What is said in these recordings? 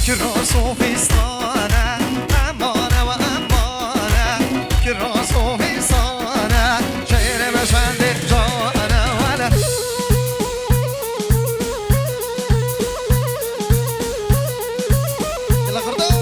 که راز و فستانه امانه و امانه که راز و فستانه شعر بشنده جانه وله يلا قردو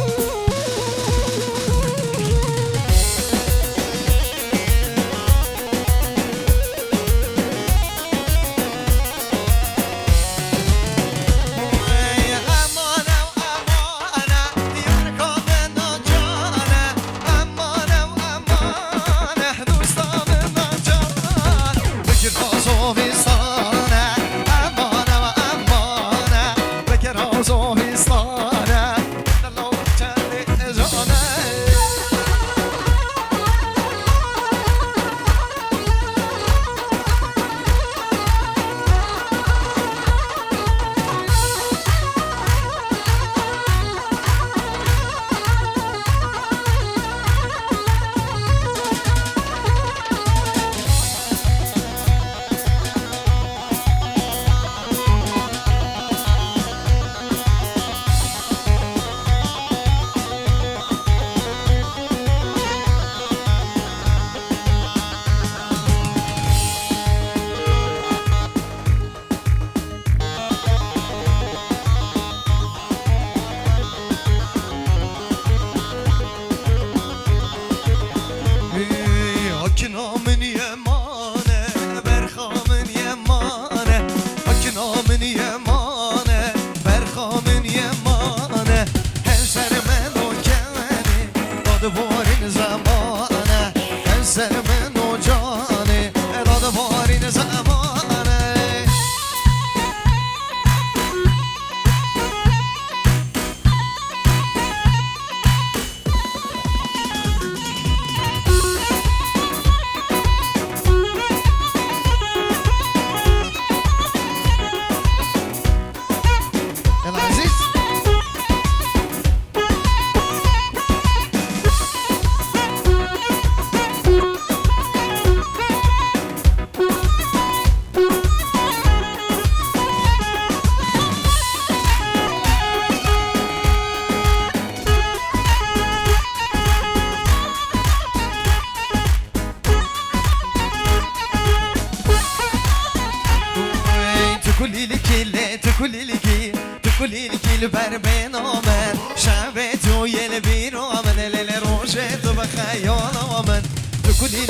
تکلی لکی بر بنامن شب تو یل بیرامن لیل روش تو بخیال آمن تکلی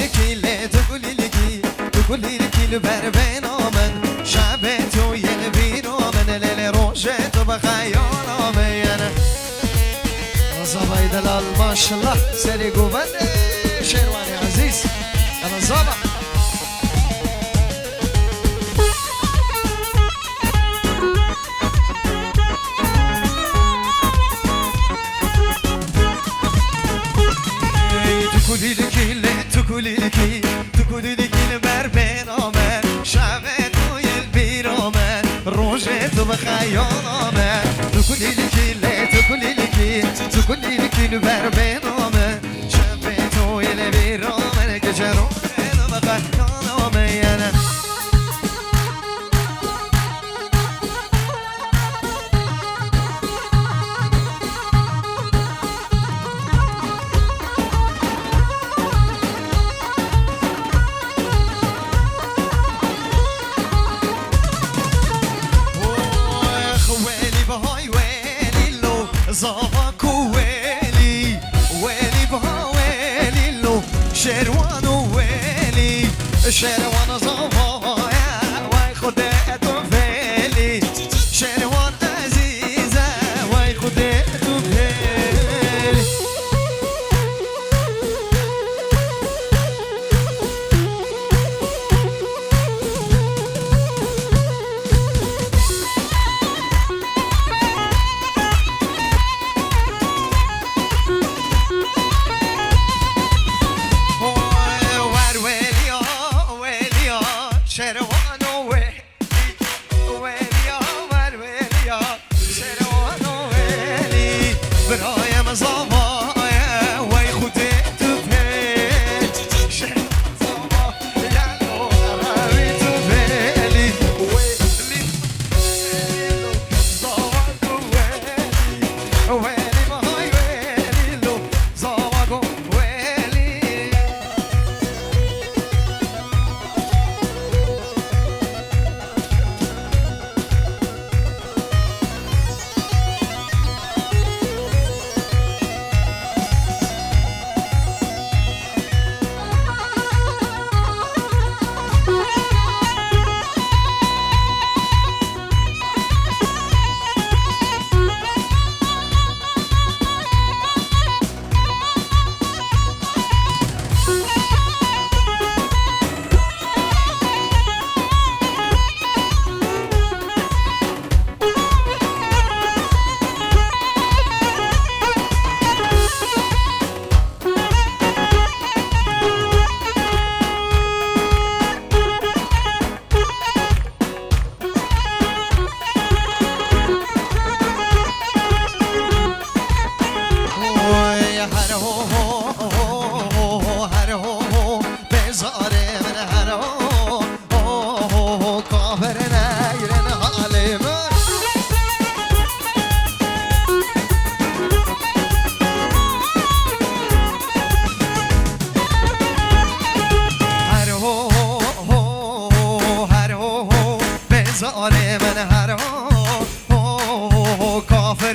لکی بر بنامن شب تو یل بیرامن لیل روش تو بخیال آمن زبای دلال ماشالله سری گوبن شیروانی عزیز انا زبا تکلی لکی بر بنامن شب تو یل بیرامن روش تو بخیال آمن تکلی لکی بر بنامن شب تو یل بیرامن که چرا تو بخیال آمن زاكو ويلي ويلي بها ويلي لو شروان ويلي شروان زوايا واي خديتو فيلي شروان عزيزة واي خديتو فيلي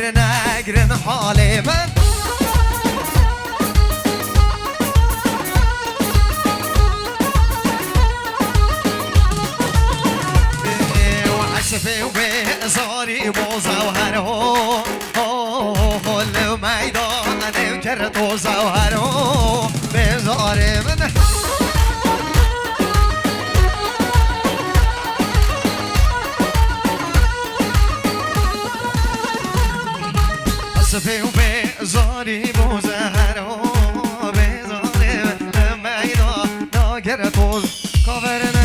نگرن حال من وعسفه وزاري وزوهره لو ميدان نكرت وزوهره بزاري من وعسفه وزاري وزوهره بزاري من ميدان نكرت وزوهره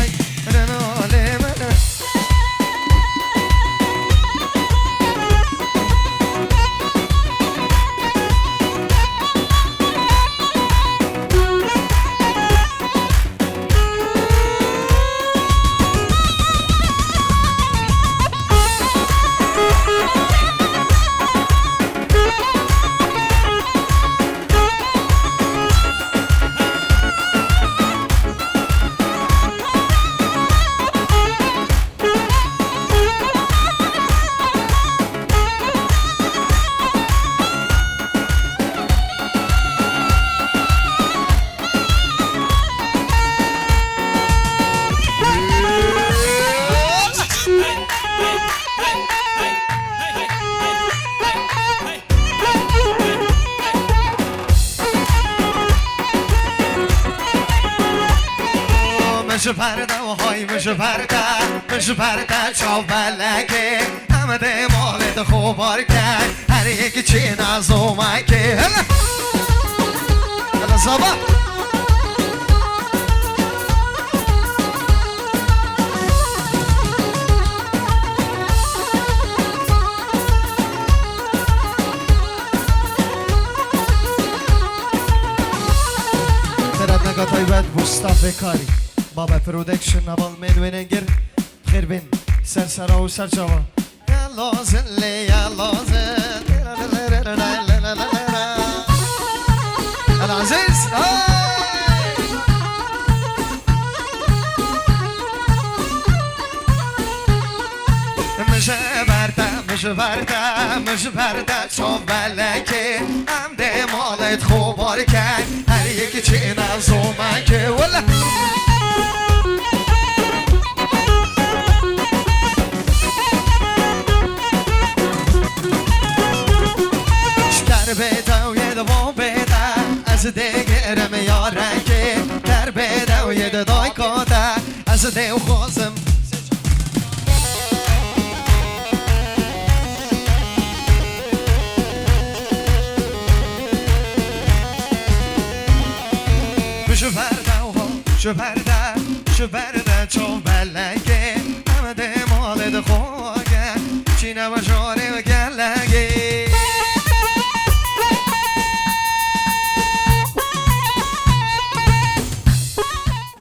مش پرده و های مش پرده چاو بلکه همه ده مالت خوبار کرد هر یکی چی ناز اومکه هلا صبا ترد نگاه تایبت مصطفی کاری بابا پرودکشن اول منوینگر خیر بین سرسرا و سرچاوا یا لازم یا لازم العزیز مش برده چون بلکه هم ده مالت خوبار کرد هر یکی چی نزومن که وله بده و یه دو بده از دیگرم یارنگه در بده و یه دای کاده از دیو خوزم شو برده